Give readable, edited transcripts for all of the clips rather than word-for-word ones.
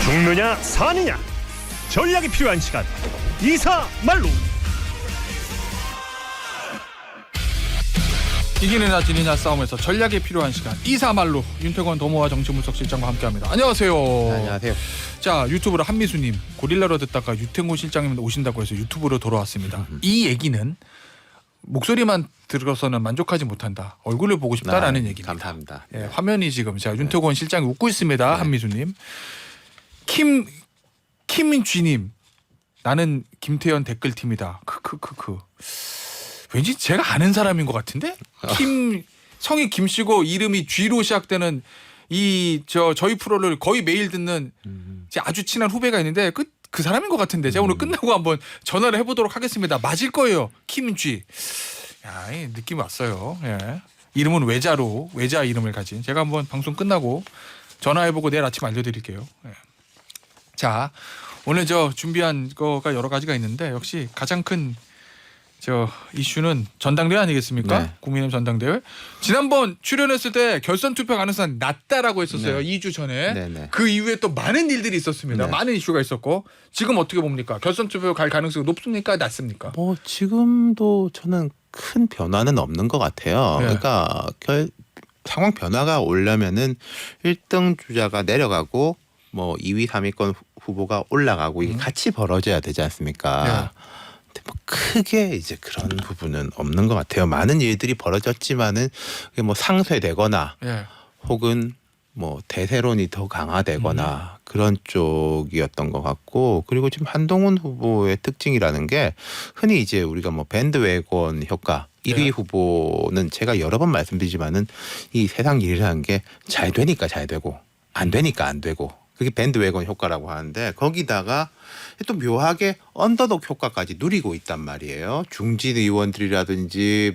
죽느냐 사느냐 전략이 필요한 시간 이사말로. 이기느냐 지느냐 싸움에서 전략이 필요한 시간 이사말로 윤태권 도모와 정치분석 실장과 함께합니다. 안녕하세요. 네, 안녕하세요. 자, 유튜브로 한미수님 고릴라로 듣다가 유태권 실장님 오신다고 해서 유튜브로 돌아왔습니다. 이 얘기는 목소리만 들어서는 만족하지 못한다. 얼굴을 보고 싶다라는 얘기입니다. 감사합니다. 예, 화면이 지금 자 윤태권 실장이 웃고 있습니다. 한미수님. 김민쥐님 나는 김태현 댓글팀이다. 크크크크. 왠지 제가 아는 사람인 것 같은데? 성이 김씨고 이름이 쥐로 시작되는 저희 프로를 거의 매일 듣는 제 아주 친한 후배가 있는데 그 사람인 것 같은데 제가 오늘 끝나고 한번 전화를 해보도록 하겠습니다. 맞을 거예요. 김쥐. 야, 느낌이 왔어요. 예. 이름은 외자 이름을 가진. 제가 한번 방송 끝나고 전화해보고 내일 아침 알려드릴게요. 예. 자, 오늘 준비한 거가 여러 가지가 있는데 역시 가장 큰 이슈는 전당대회 아니겠습니까? 네. 국민의힘 전당대회. 지난번 출연했을 때 결선 투표 가능성이 낮다라고 했었어요. 네. 2주 전에. 네. 그 이후에 또 많은 일들이 있었습니다. 네. 많은 이슈가 있었고 지금 어떻게 봅니까? 결선 투표 갈 가능성이 높습니까? 낮습니까? 지금도 저는 큰 변화는 없는 것 같아요. 네. 그러니까 상황 변화가 오려면은 1등 주자가 내려가고 2위, 3위권 후보가 올라가고 이게 같이 벌어져야 되지 않습니까? 네. 근데 크게 이제 그런 부분은 없는 것 같아요. 많은 일들이 벌어졌지만은 그게 상쇄되거나 예. 혹은 대세론이 더 강화되거나 그런 쪽이었던 것 같고, 그리고 지금 한동훈 후보의 특징이라는 게 흔히 이제 우리가 밴드웨건 효과 1위 네. 후보는 제가 여러 번 말씀드리지만은 이 세상 일이라는 게 잘 되니까 잘 되고 안 되니까 안 되고 그게 밴드웨건 효과라고 하는데, 거기다가 또 묘하게 언더독 효과까지 누리고 있단 말이에요. 중진 의원들이라든지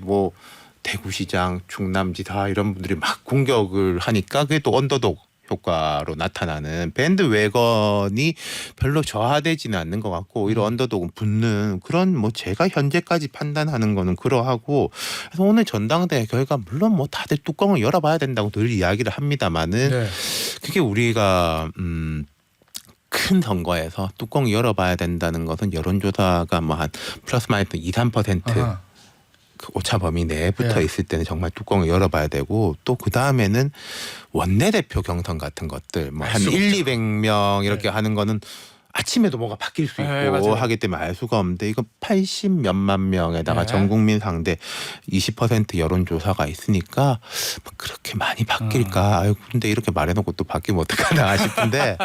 대구시장, 충남지사 이런 분들이 막 공격을 하니까 그게 또 언더독 효과로 나타나는, 밴드웨건이 별로 저하되지는 않는 것 같고 오히려 언더독은 붙는 그런 제가 현재까지 판단하는 거는 그러하고, 그래서 오늘 전당대회 결과 물론 다들 뚜껑을 열어봐야 된다고 늘 이야기를 합니다만은 네. 그게 우리가 큰 선거에서 뚜껑 열어봐야 된다는 것은 여론조사가 한 플러스 마이너스 2, 3% 아하. 그 오차 범위 내에 붙어 예. 있을 때는 정말 뚜껑을 열어봐야 되고, 또 그 다음에는 원내대표 경선 같은 것들 한 수가 1, 없죠. 200명 이렇게 네. 하는 거는 아침에도 뭐가 바뀔 수 있고 맞아요. 하기 때문에 알 수가 없는데, 이거 80 몇만 명에다가 네. 전 국민 상대 20% 여론조사가 있으니까 그렇게 많이 바뀔까? 아유, 근데 이렇게 말해놓고 또 바뀌면 어떡하나 싶은데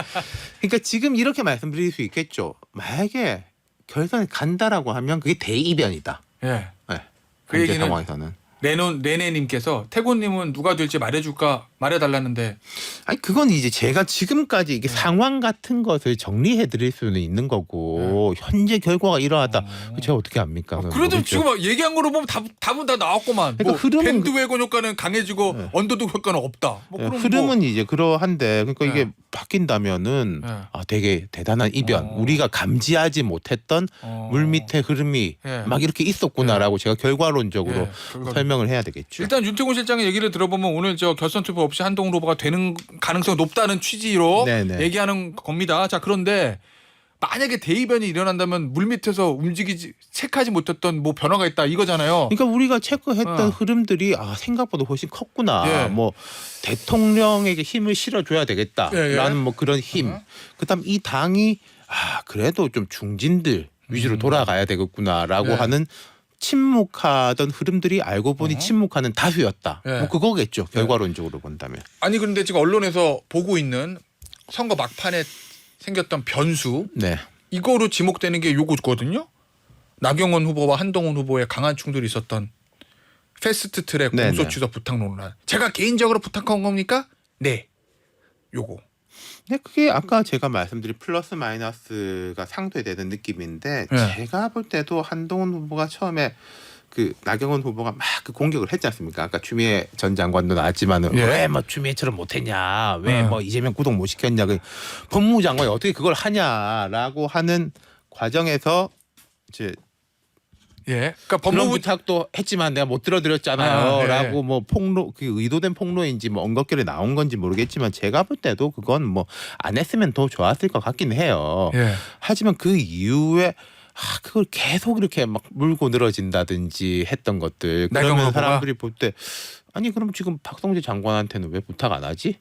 그러니까 지금 이렇게 말씀드릴 수 있겠죠. 만약에 결선에 간다라고 하면 그게 대이변이다. 예. 네. 그 현재 얘기는 상황에서는. 레네님께서 태곤님은 누가 될지 말해줄까 말해달라는데. 아니 그건 이제 제가 지금까지 이게 상황 같은 것을 정리해 드릴 수는 있는 거고 현재 결과가 이러하다. 제가 어떻게 압니까? 그래도 모르죠. 지금 얘기한 거로 보면 답은 다 나왔구만. 그러니까 흐름은 밴드웨건 효과는 강해지고 네. 언더독 효과는 없다. 그럼 흐름은 이제 그러한데, 그러니까 네. 이게 바뀐다면은 네. 되게 대단한 이변, 우리가 감지하지 못했던 물 밑에 흐름이 예. 막 이렇게 있었구나라고 제가 결과론적으로 설명을 해야 되겠죠. 일단 윤태곤 실장의 얘기를 들어보면 오늘 결선 투표 없이 한동훈 후보가 되는 가능성이 높다는 취지로 네네. 얘기하는 겁니다. 자, 그런데 만약에 대이변이 일어난다면 물 밑에서 체크하지 못했던 변화가 있다 이거잖아요. 그러니까 우리가 체크했던 흐름들이 생각보다 훨씬 컸구나. 예. 대통령에게 힘을 실어줘야 되겠다라는 예. 그런 힘. 그다음 이 당이 그래도 좀 중진들 위주로 돌아가야 되겠구나라고 예. 하는 침묵하던 흐름들이 알고 보니 침묵하는 다수였다. 예. 그거겠죠. 결과론적으로 본다면. 아니 그런데 지금 언론에서 보고 있는 선거 막판에 생겼던 변수 네. 이거로 지목되는 게 요거거든요. 나경원 후보와 한동훈 후보의 강한 충돌이 있었던 패스트트랙 네네. 공소취소 부탁 논란. 제가 개인적으로 부탁한 겁니까? 네. 요거. 네, 그게 아까 제가 말씀드린 플러스 마이너스가 상쇄되는 느낌인데 네. 제가 볼 때도 한동훈 후보가 처음에 나경원 후보가 막 공격을 했지 않습니까? 아까 추미애 전 장관도 나왔지만은 예. 왜 추미애처럼 못했냐, 왜 네. 이재명 구속 못 시켰냐, 법무부 장관이 어떻게 그걸 하냐라고 하는 과정에서 이제 예. 그러니까 그런 법무부 부탁도 했지만 내가 못 들어드렸잖아요. 아, 예. 라고 뭐 폭로 그 의도된 폭로인지 뭐 언급결에 나온 건지 모르겠지만 제가 볼 때도 그건 뭐 안 했으면 더 좋았을 것 같긴 해요. 예. 하지만 그 이후에 그걸 계속 이렇게 막 물고 늘어진다든지 했던 것들 나경원 그러면 후보가? 사람들이 볼 때 아니 그럼 지금 박성재 장관한테는 왜 부탁 안 하지?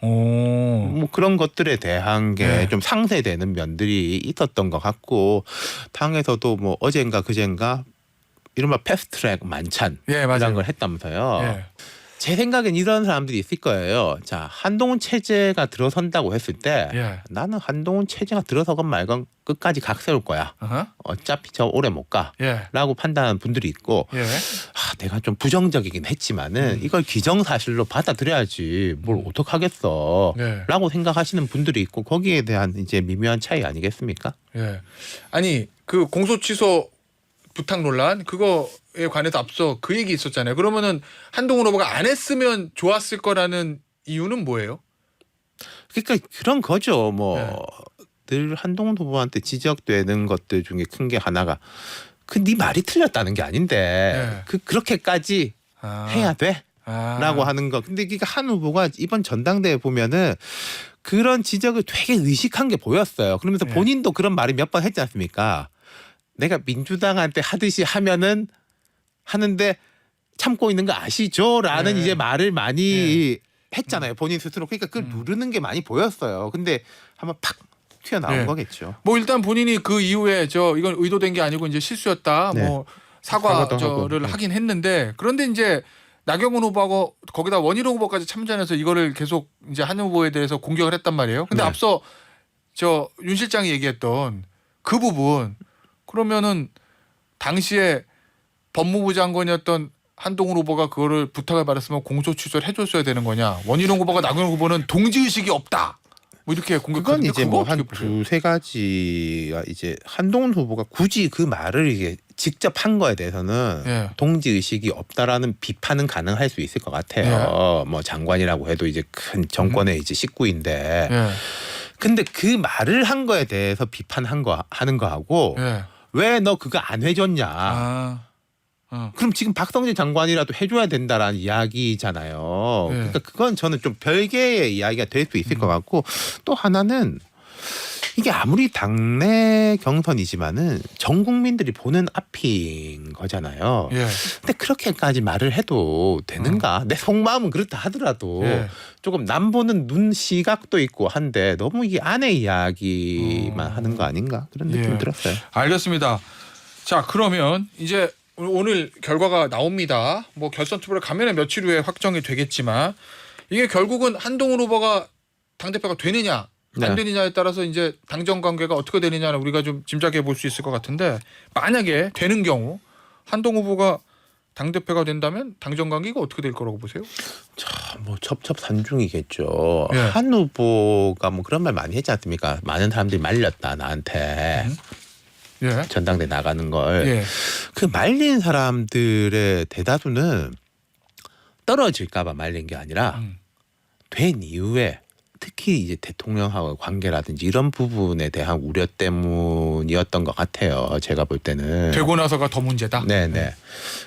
오. 뭐 그런 것들에 대한 게 네. 좀 상쇄되는 면들이 있었던 것 같고 당에서도 뭐 어젠가 그젠가 이른바 패스트트랙 만찬 예, 맞아요. 이런 걸 했다면서요. 예. 제 생각엔 이런 사람들이 있을 거예요. 자 한동훈 체제가 들어선다고 했을 때 예. 나는 한동훈 체제가 들어서건 말건 끝까지 각 세울 거야. 어허. 어차피 저 오래 못 가. 예. 라고 판단하는 분들이 있고 예. 내가 좀 부정적이긴 했지만은 이걸 기정사실로 받아들여야지 뭘 어떡하겠어 네. 라고 생각하시는 분들이 있고 거기에 대한 이제 미묘한 차이 아니겠습니까? 예. 아니 그 공소 취소 부탁 논란 그거에 관해서 앞서 그 얘기 있었잖아요. 그러면은 한동훈 후보가 안 했으면 좋았을 거라는 이유는 뭐예요? 그러니까 그런 거죠. 네. 뭐 늘 한동훈 후보한테 지적되는 것들 중에 큰 게 하나가 네 말이 틀렸다는 게 아닌데 네. 그렇게까지 아. 해야 돼? 아. 라고 하는 거. 근데 그러니까 한 후보가 이번 전당대회 보면은 그런 지적을 되게 의식한 게 보였어요. 그러면서 네. 본인도 그런 말을 몇 번 했지 않습니까? 내가 민주당한테 하듯이 하면은 하는데 참고 있는 거 아시죠? 라는 네. 이제 말을 많이 했잖아요. 본인 스스로. 그러니까 그걸 누르는 게 많이 보였어요. 근데 한번 팍 튀어나온 네. 거겠죠. 뭐 일단 본인이 그 이후에 이건 의도된 게 아니고 이제 실수였다. 네. 뭐 사과도 사과를 하고. 하긴 했는데 그런데 이제 나경원 후보하고 거기다 원희룡 후보까지 참전해서 이거를 계속 이제 한 후보에 대해서 공격을 했단 말이에요. 근데 네. 앞서 윤 실장이 얘기했던 그 부분 그러면은 당시에 법무부 장관이었던 한동훈 후보가 그거를 부탁을 받았으면 공소 취소를 해줬어야 되는 거냐? 원희룡 후보가 나경원 후보는 동지 의식이 없다. 뭐 이렇게 그건 공격하는데 이제 그거 뭐 어떻게 한 보세요? 두세 가지가 이제 한동훈 후보가 굳이 그 말을 이게 직접 한 거에 대해서는 예. 동지 의식이 없다라는 비판은 가능할 수 있을 것 같아요. 뭐 장관이라고 해도 이제 큰 정권의 이제 식구인데. 예. 근데 그 말을 한 거에 대해서 비판한 거 하는 거하고 예. 왜 너 그거 안 해줬냐? 그럼 지금 박성재 장관이라도 해줘야 된다라는 이야기잖아요. 네. 그러니까 그건 저는 좀 별개의 이야기가 될 수 있을 것 같고 또 하나는 이게 아무리 당내 경선이지만은 전 국민들이 보는 앞인 거잖아요. 예. 근데 그렇게까지 말을 해도 되는가? 내 속마음은 그렇다 하더라도 예. 조금 남 보는 눈 시각도 있고 한데 너무 이게 안의 이야기만 하는 거 아닌가? 그런 느낌이 예. 들었어요. 알겠습니다. 자 그러면 이제 오늘 결과가 나옵니다. 뭐 결선 투표를 가면은 며칠 후에 확정이 되겠지만 이게 결국은 한동훈 후보가 당대표가 되느냐 안 네. 되느냐에 따라서 이제 당정 관계가 어떻게 되느냐는 우리가 좀 짐작해 볼 수 있을 것 같은데 만약에 되는 경우 한동훈 후보가 당대표가 된다면 당정 관계가 어떻게 될 거라고 보세요? 뭐 첩첩산중이겠죠. 예. 한 후보가 뭐 그런 말 많이 했지 않습니까? 많은 사람들이 말렸다 나한테 예. 전당대 나가는 걸. 예. 그 말린 사람들의 대다수는 떨어질까봐 말린 게 아니라 된 이후에 특히 이제 대통령하고 관계라든지 이런 부분에 대한 우려 때문이었던 것 같아요. 제가 볼 때는. 되고 나서가 더 문제다. 네네.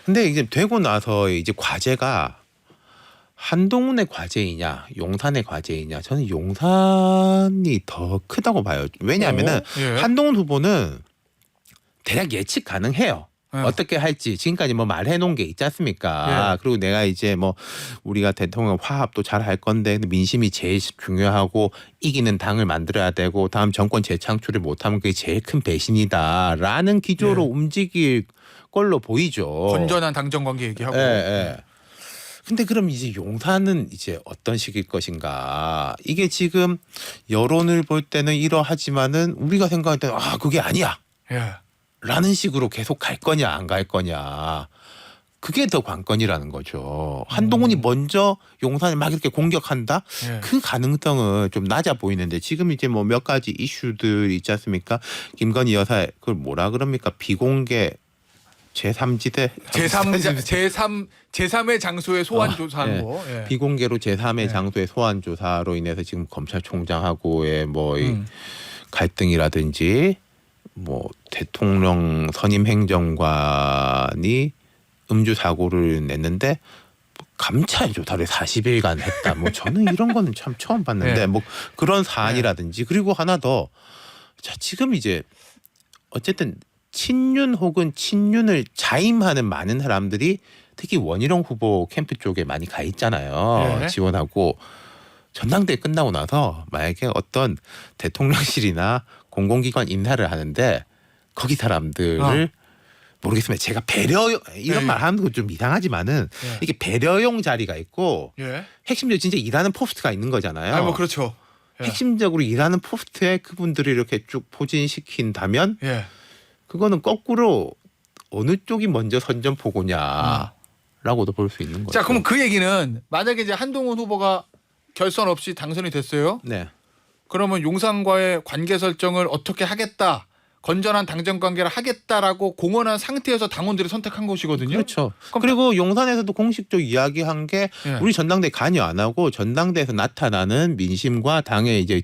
근데 이제 되고 나서 이제 과제가 한동훈의 과제이냐 용산의 과제이냐 저는 용산이 더 크다고 봐요. 왜냐하면은 예. 한동훈 후보는 대략 예측 가능해요. 예. 어떻게 할지 지금까지 뭐 말해놓은 게 있지 않습니까? 예. 그리고 내가 이제 뭐 우리가 대통령 화합도 잘 할 건데 근데 민심이 제일 중요하고 이기는 당을 만들어야 되고 다음 정권 재창출을 못하면 그게 제일 큰 배신이다라는 기조로 예. 움직일 걸로 보이죠. 건전한 당정 관계 얘기하고. 예, 예. 근데 그럼 이제 용산은 이제 어떤 식일 것인가? 이게 지금 여론을 볼 때는 이러하지만은 우리가 생각할 때는 그게 아니야. 예. 라는 식으로 계속 갈 거냐 안 갈 거냐. 그게 더 관건이라는 거죠. 한동훈이 먼저 용산을 막 이렇게 공격한다? 예. 그 가능성은 좀 낮아 보이는데 지금 이제 뭐 몇 가지 이슈들 있지 않습니까? 김건희 여사 그걸 뭐라 그럽니까? 비공개 제3지대 제3의 장소에 소환 조사하는 거. 예. 비공개로 제3의 예. 장소의 소환 조사로 인해서 지금 검찰총장하고의 뭐 이 음. 갈등이라든지 뭐 대통령 선임 행정관이 음주 사고를 냈는데 감찰 조사를 40일간 했다. 뭐 저는 이런 거는 참 처음 봤는데 네. 뭐 그런 사안이라든지 그리고 하나 더 자 지금 이제 어쨌든 친윤 혹은 친윤을 자임하는 많은 사람들이 특히 원희룡 후보 캠프 쪽에 많이 가 있잖아요. 네. 지원하고 전당대회 끝나고 나서 만약에 어떤 대통령실이나 공공기관 인사를 하는데 거기 사람들을 모르겠습니다. 제가 배려 이런 네. 말 하는 건 좀 이상하지만은 네. 이게 배려용 자리가 있고 예. 핵심적으로 진짜 일하는 포스트가 있는 거잖아요. 아, 뭐 그렇죠. 예. 핵심적으로 일하는 포스트에 그분들을 이렇게 쭉 포진시킨다면 예. 그거는 거꾸로 어느 쪽이 먼저 선전포고냐라고도 볼 수 있는 거죠. 자, 그럼 그 얘기는 만약에 이제 한동훈 후보가 결선 없이 당선이 됐어요. 네. 그러면 용산과의 관계 설정을 어떻게 하겠다. 건전한 당정 관계를 하겠다라고 공언한 상태에서 당원들이 선택한 것이거든요. 그렇죠. 그럼 그리고 용산에서도 공식적으로 이야기한 게 예. 우리 전당대 관여 안 하고 전당대에서 나타나는 민심과 당의 이제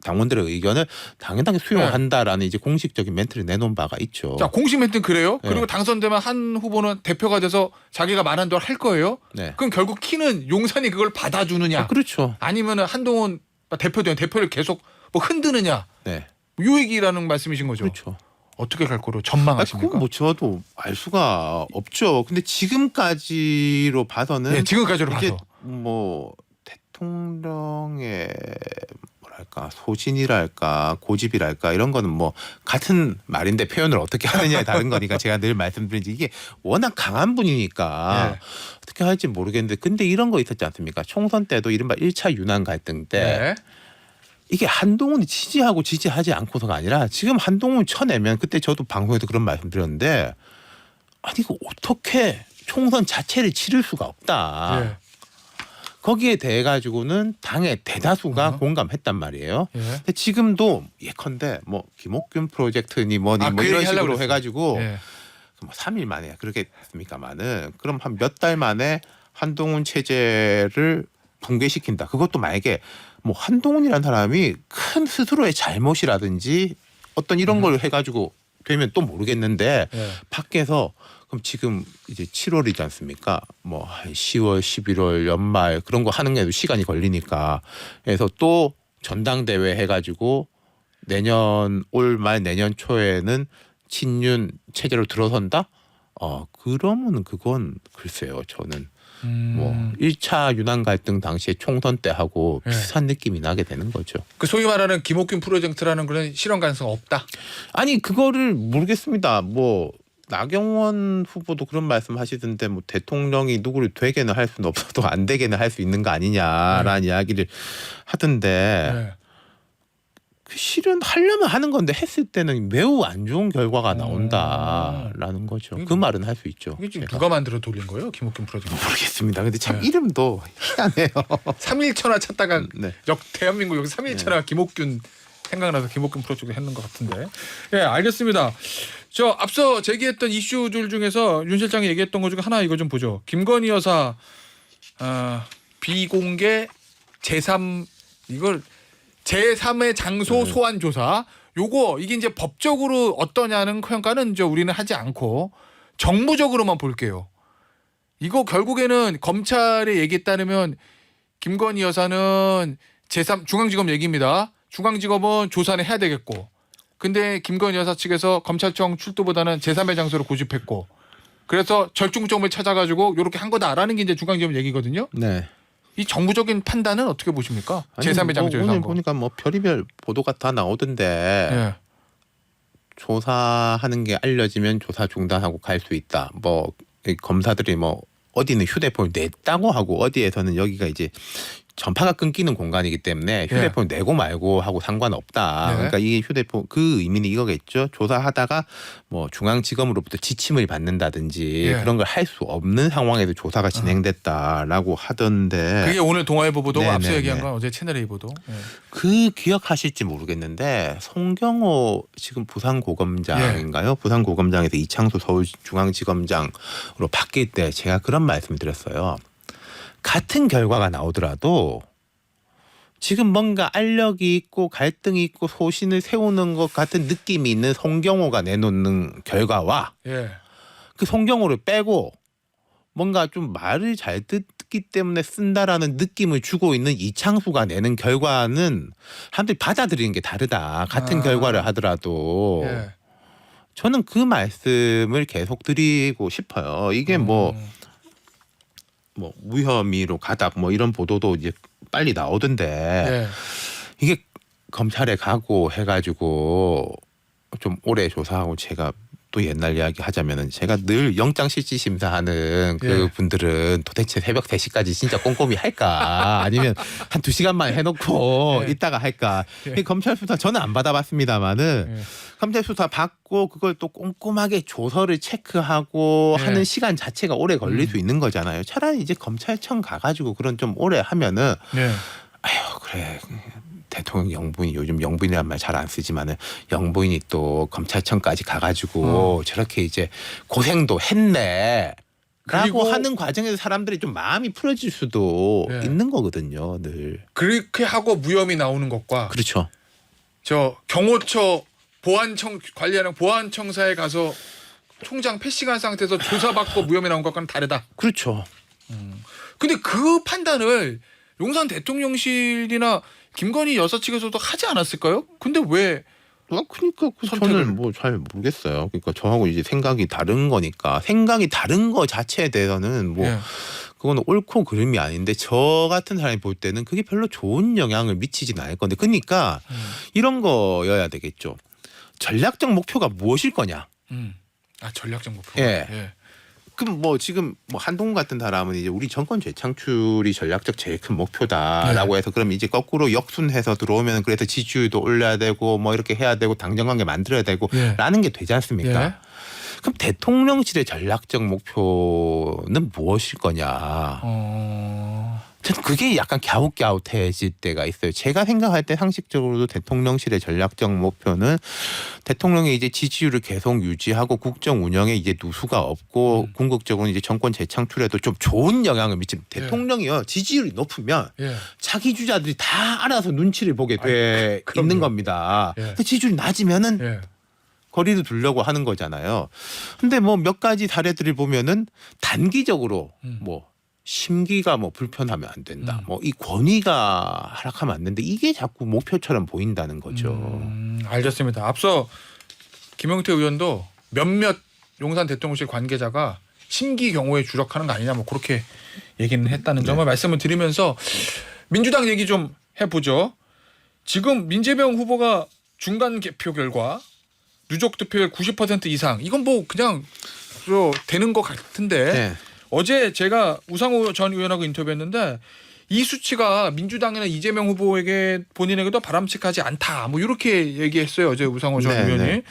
당원들의 의견을 당연하게 수용한다라는 이제 공식적인 멘트를 내놓은 바가 있죠. 자, 공식 멘트는 그래요. 네. 그리고 당선되면 한 후보는 대표가 돼서 자기가 말한 대로 할 거예요. 네. 그럼 결국 키는 용산이 그걸 받아주느냐, 그렇죠. 아니면은 한동훈 대표를 계속 뭐 흔드느냐, 네. 요 얘기라는 말씀이신 거죠. 그렇죠. 어떻게 갈 거로 아, 전망하십니까? 그건 뭐 저도 알 수가 없죠. 근데 지금까지로 봐서는 네, 지금까지로 이게 봐서. 뭐 대통령의 뭐랄까 소신이랄까 고집이랄까 이런 거는 뭐 같은 말인데 표현을 어떻게 하느냐에 다른 거니까 제가 늘 말씀드린 이게 워낙 강한 분이니까 네. 어떻게 할지 모르겠는데 근데 이런 거 있었지 않습니까? 총선 때도 이른바 1차 유난 갈등 때 네. 이게 한동훈이 지지하고 지지하지 않고서가 아니라 지금 한동훈 쳐내면 그때 저도 방송에서 그런 말씀드렸는데 아니 이거 어떻게 총선 자체를 치를 수가 없다. 예. 거기에 대해 가지고는 당의 대다수가 어허. 공감했단 말이에요. 예. 근데 지금도 예컨대 뭐 김옥균 프로젝트니 뭐니 아, 뭐 그 이런 얘기 하려고 식으로 그랬어요. 해가지고 예. 뭐 3일 만에 그렇게 됐습니까마는 그럼 한 몇 달 만에 한동훈 체제를 붕괴시킨다. 그것도 만약에 뭐 한동훈이라는 사람이 큰 스스로의 잘못이라든지 어떤 이런 걸 해가지고 되면 또 모르겠는데 예. 밖에서 그럼 지금 이제 7월이지 않습니까? 뭐 10월, 11월 연말 그런 거 하는 게도 시간이 걸리니까 그래서 또 전당대회 해가지고 내년 올 말 내년 초에는 친윤 체제로 들어선다? 그러면 그건 글쎄요. 저는 뭐 1차 유난 갈등 당시에 총선 때 하고 예. 비슷한 느낌이 나게 되는 거죠. 그 소위 말하는 김옥균 프로젝트라는 그런 실현 가능성 없다. 아니 그거를 모르겠습니다. 뭐 나경원 후보도 그런 말씀하시던데 뭐 대통령이 누구를 되게는 할 수는 없어도 안 되게는 할 수 있는 거 아니냐라는 이야기를 하던데 예. 그 실은 하려면 하는 건데 했을 때는 매우 안 좋은 결과가 나온다라는 거죠. 그 말은 할 수 있죠. 이게 지금 제가. 누가 만들어 돌린 거예요? 김옥균 프로젝트. 모르겠습니다. 근데 참 네. 이름도 희한해요. 3일천하 찾다가 네. 대한민국 여기 3일천하 김옥균 생각나서 김옥균 프로젝트 했는 것 같은데. 예, 알겠습니다. 저 앞서 제기했던 이슈들 중에서 윤 실장이 얘기했던 것 중에 하나 이거 좀 보죠. 김건희 여사 비공개 제3 이걸 제3의 장소 소환 조사. 요거 이게 이제 법적으로 어떠냐는 평가는 이제 우리는 하지 않고 정무적으로만 볼게요. 이거 결국에는 검찰의 얘기에 따르면 김건희 여사는 제3 중앙지검 얘기입니다. 중앙지검은 조사는 해야 되겠고, 근데 김건희 여사 측에서 검찰청 출두보다는 제3의 장소로 고집했고, 그래서 절충점을 찾아가지고 이렇게 한 거다라는 게 이제 중앙지검 얘기거든요. 네. 이 정부적인 판단은 어떻게 보십니까? 제3의 뭐 장소에서 오늘 한 거. 보니까 뭐 별의별 보도가 다 나오던데 예. 조사하는 게 알려지면 조사 중단하고 갈 수 있다. 뭐 검사들이 뭐 어디는 휴대폰을 냈다고 하고 어디에서는 여기가 이제 전파가 끊기는 공간이기 때문에 휴대폰 내고 말고 하고 상관없다. 네. 그러니까 이 휴대폰 그 의미는 이거겠죠. 조사하다가 뭐 중앙지검으로부터 지침을 받는다든지 예. 그런 걸 할 수 없는 상황에서 조사가 진행됐다라고 하던데 그게 오늘 동아일보 보도고 네, 앞서 네, 얘기한 네. 건 어제 채널A 보도. 예. 그 기억하실지 모르겠는데 송경호 지금 부산고검장인가요? 부산고검장에서 이창수 서울중앙지검장으로 바뀔 때 제가 그런 말씀을 드렸어요. 같은 결과가 나오더라도 지금 뭔가 알력이 있고 갈등이 있고 소신을 세우는 것 같은 느낌이 있는 송경호가 내놓는 결과와 예. 그 송경호를 빼고 뭔가 좀 말을 잘 듣기 때문에 쓴다라는 느낌을 주고 있는 이창수가 내는 결과는 사람들이 받아들이는 게 다르다. 같은 결과를 하더라도 예. 저는 그 말씀을 계속 드리고 싶어요. 이게 뭐 무혐의로 가닥 뭐 이런 보도도 이제 빨리 나오던데 예. 이게 검찰에 가고 해가지고 좀 오래 조사하고 제가 또 옛날 이야기 하자면은 제가 늘 영장 실질 심사하는 그 예. 분들은 도대체 새벽 3시까지 진짜 꼼꼼히 할까 아니면 한 2시간만 해놓고 예. 이따가 할까. 예. 이 검찰 수사 저는 안 받아봤습니다만은 예. 검찰 수사 받고 그걸 또 꼼꼼하게 조서를 체크하고 예. 하는 시간 자체가 오래 걸릴 수 있는 거잖아요. 차라리 이제 검찰청 가가지고 그런 좀 오래 하면은 예. 아유 그래 대통령 영부인 요즘 영부인이란 말 잘 안 쓰지만은 영부인이 또 검찰청까지 가가지고 저렇게 이제 고생도 했네. 라고 그리고- 하는 과정에서 사람들이 좀 마음이 풀어질 수도 예. 있는 거거든요. 늘. 그렇게 하고 무혐의 나오는 것과 그렇죠. 저 경호처 보안청 관리하는 보안청사에 가서 총장 패싱한 상태에서 조사받고 무혐의 나온 것과는 다르다. 그렇죠. 근데 그 판단을 용산 대통령실이나 김건희 여사 측에서도 하지 않았을까요? 근데 왜? 그러니까 선택을- 저는 뭐 잘 모르겠어요. 그러니까 저하고 이제 생각이 다른 거니까 생각이 다른 거 자체에 대해서는 뭐 예. 그거는 옳고 그름이 아닌데 저 같은 사람이 볼 때는 그게 별로 좋은 영향을 미치진 않을 건데 그러니까 이런 거여야 되겠죠. 전략적 목표가 무엇일 거냐. 아 전략적 목표. 예. 그럼 뭐 지금 뭐 한동훈 같은 사람은 이제 우리 정권 재창출이 전략적 제일 큰 목표다라고 해서 그럼 이제 거꾸로 역순해서 들어오면 그래서 지지율도 올려야 되고 뭐 이렇게 해야 되고 당정관계 만들어야 되고 예. 라는 게 되지 않습니까? 예. 그럼 대통령실의 전략적 목표는 무엇일 거냐? 저는 그게 약간 갸웃갸웃해질 때가 있어요. 제가 생각할 때 상식적으로도 대통령실의 전략적 목표는 대통령의 이제 지지율을 계속 유지하고 국정 운영에 이제 누수가 없고 궁극적으로 이제 정권 재창출에도 좀 좋은 영향을 미치는 대통령이요. 지지율이 높으면 예. 자기 주자들이 다 알아서 눈치를 보게 돼 그럼요. 있는 겁니다. 예. 근데 지지율이 낮으면은 예. 거리를 두려고 하는 거잖아요. 근데 뭐 몇 가지 사례들을 보면은 단기적으로 뭐 심기가 뭐 불편하면 안 된다. 뭐 이 권위가 하락하면 안 된다. 이게 자꾸 목표처럼 보인다는 거죠. 알겠습니다. 앞서 김용태 의원도 몇몇 용산 대통령실 관계자가 심기 경호에 주력하는 거 아니냐 뭐 그렇게 얘기는 했다는 점을 말씀을 드리면서 민주당 얘기 좀 해보죠. 지금 민재병 후보가 중간 개표 결과 누적 득표율 90% 이상 이건 뭐 그냥 되는 것 같은데 네. 어제 제가 우상호 전 의원하고 인터뷰했는데 이 수치가 민주당이나 이재명 후보에게 본인에게도 바람직하지 않다. 뭐 이렇게 얘기했어요. 어제 우상호 전 네, 의원이. 네.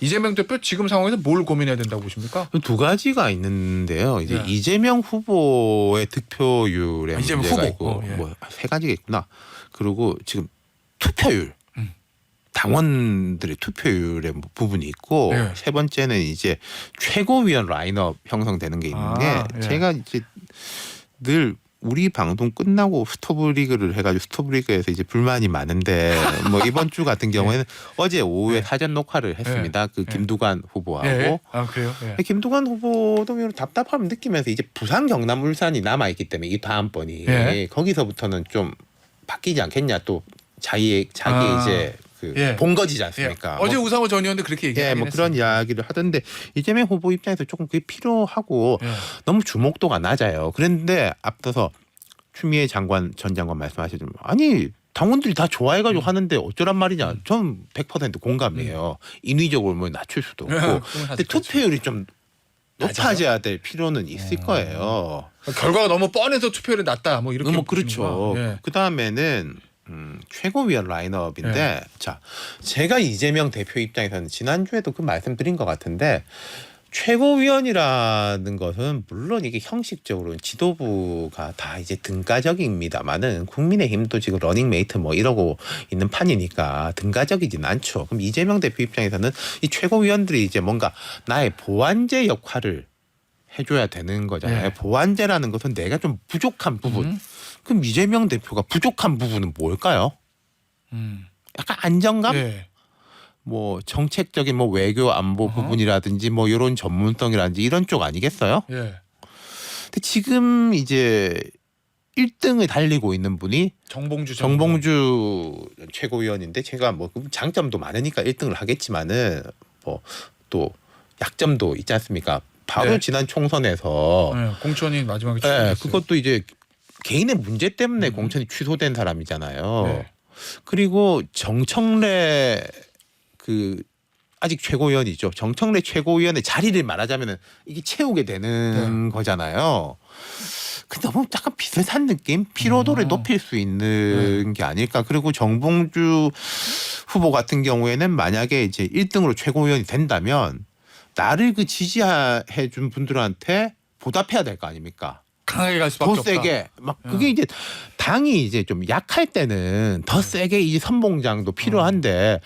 이재명 대표 지금 상황에서 뭘 고민해야 된다고 보십니까? 두 가지가 있는데요. 이제 네. 이재명 후보의 득표율에 이재명 문제가 후보. 있고 예. 뭐 세 가지가 있구나. 그리고 지금 투표율. 당원들의 투표율의 부분이 있고 예. 세 번째는 이제 최고위원 라인업 형성되는 게 있는 게 예. 제가 이제 늘 우리 방송 끝나고 스토브리그를 해가지고 스토브리그에서 이제 불만이 많은데 뭐 이번 주 같은 경우에는 어제 오후에 사전 녹화를 했습니다. 그 김두관 후보하고 예. 아 그래요? 예. 김두관 후보도 답답함을 느끼면서 이제 부산 경남 울산이 남아 있기 때문에 이 다음번이 예. 거기서부터는 좀 바뀌지 않겠냐 또 자기 이제 그 예. 본거지지 예. 않습니까? 어제 뭐, 우상호 전 의원도 그렇게 얘기하긴 뭐 그런 했습니다. 이야기를 하던데 이재명 후보 입장에서 조금 그게 필요하고 예. 너무 주목도가 낮아요. 그런데 앞서서 추미애 전 장관 말씀하시지만 아니 당원들이 다 좋아해가지고 하는데 어쩌란 말이냐. 전 100% 공감해요. 인위적으로 뭐 낮출 수도 없고. 그건 근데 사실 그렇죠. 투표율이 좀 높아져야 될 필요는 있을 거예요. 결과가 너무 뻔해서 투표율이 낮다. 뭐 이렇게 뭐 보시는구나. 그렇죠. 예. 그 다음에는 최고위원 라인업인데 자 제가 이재명 대표 입장에서는 지난주에도 그 말씀드린 것 같은데 최고위원이라는 것은 물론 이게 형식적으로 지도부가 다 이제 등가적입니다만은 국민의힘도 지금 러닝메이트 뭐 이러고 있는 판이니까 등가적이진 않죠. 그럼 이재명 대표 입장에서는 이 최고위원들이 이제 뭔가 나의 보완제 역할을 해줘야 되는 거잖아요. 네. 보완제라는 것은 내가 좀 부족한 부분. 그럼 이재명 대표가 부족한 부분은 뭘까요? 약간 안정감? 예. 뭐 정책적인 뭐 외교 안보 부분이라든지 뭐 이런 전문성이라든지 이런 쪽 아니겠어요? 예. 근데 지금 이제 1등을 달리고 있는 분이 정봉주 최고위원인데 제가 뭐 장점도 많으니까 1등을 하겠지만은 뭐 또 약점도 있지 않습니까? 바로 네. 지난 총선에서 공천이 마지막에 네, 취소됐어요. 그것도 이제 개인의 문제 때문에 공천이 취소된 사람이잖아요. 네. 그리고 정청래 그 아직 최고위원이죠. 정청래 최고위원의 자리를 말하자면은 이게 채우게 되는 거잖아요. 근데 너무 약간 비슷한 느낌, 피로도를 높일 수 있는 게 아닐까. 그리고 정봉주 후보 같은 경우에는 만약에 이제 1등으로 최고위원이 된다면 나를 그 지지해 준 분들한테 보답해야 될 거 아닙니까? 강하게 갈 수밖에 더 없다. 세게 막 그게 이제 당이 이제 좀 약할 때는 더 세게 이제 선봉장도 필요한데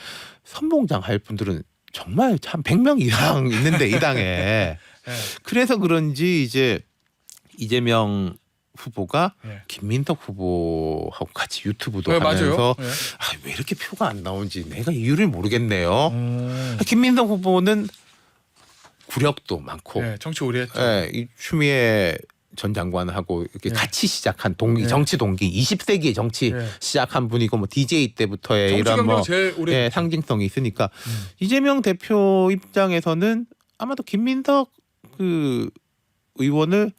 선봉장 할 분들은 정말 참 100명 이상 있는데 이 당에 네. 그래서 그런지 이제 이재명 후보가 네. 김민석 후보하고 같이 유튜브도 네, 하면서 맞아요. 네. 왜 이렇게 표가 안 나오는지 내가 이유를 모르겠네요. 김민석 후보는 구력도 많고 네, 정치 오래 했죠. 이 추미애 전 장관하고 이렇게 네. 같이 시작한 동기 네. 정치 동기 20세기의 정치 네. 시작한 분이고 뭐 DJ 때부터의 정치 이런 경력 뭐 제일 오래 상징성이 있으니까 이재명 대표 입장에서는 아마도 김민석 그 의원을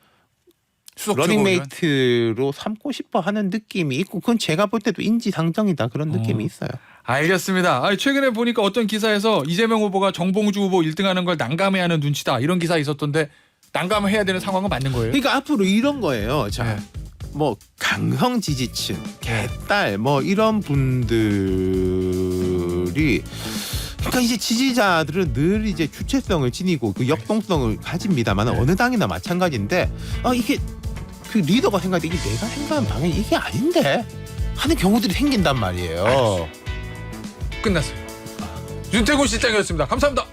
수석 최고위원. 러닝메이트로 삼고 싶어 하는 느낌이 있고 그건 제가 볼 때도 인지상정이다 그런 느낌이 있어요. 알겠습니다. 아니, 최근에 보니까 어떤 기사에서 이재명 후보가 정봉주 후보 1등하는 걸 난감해하는 눈치다 이런 기사 있었던데 난감해야 되는 상황은 맞는 거예요? 그러니까 앞으로 이런 거예요. 자, 네. 뭐 강성 지지층, 개딸 뭐 이런 분들이 그러니까 이제 지지자들은 늘 이제 주체성을 지니고 그 역동성을 가집니다만 어느 당이나 마찬가지인데 이게 그 리더가 생각할 때 이게 내가 생각한 방향이 이게 아닌데 하는 경우들이 생긴단 말이에요. 끝났어요. 윤태곤 실장이었습니다. 감사합니다.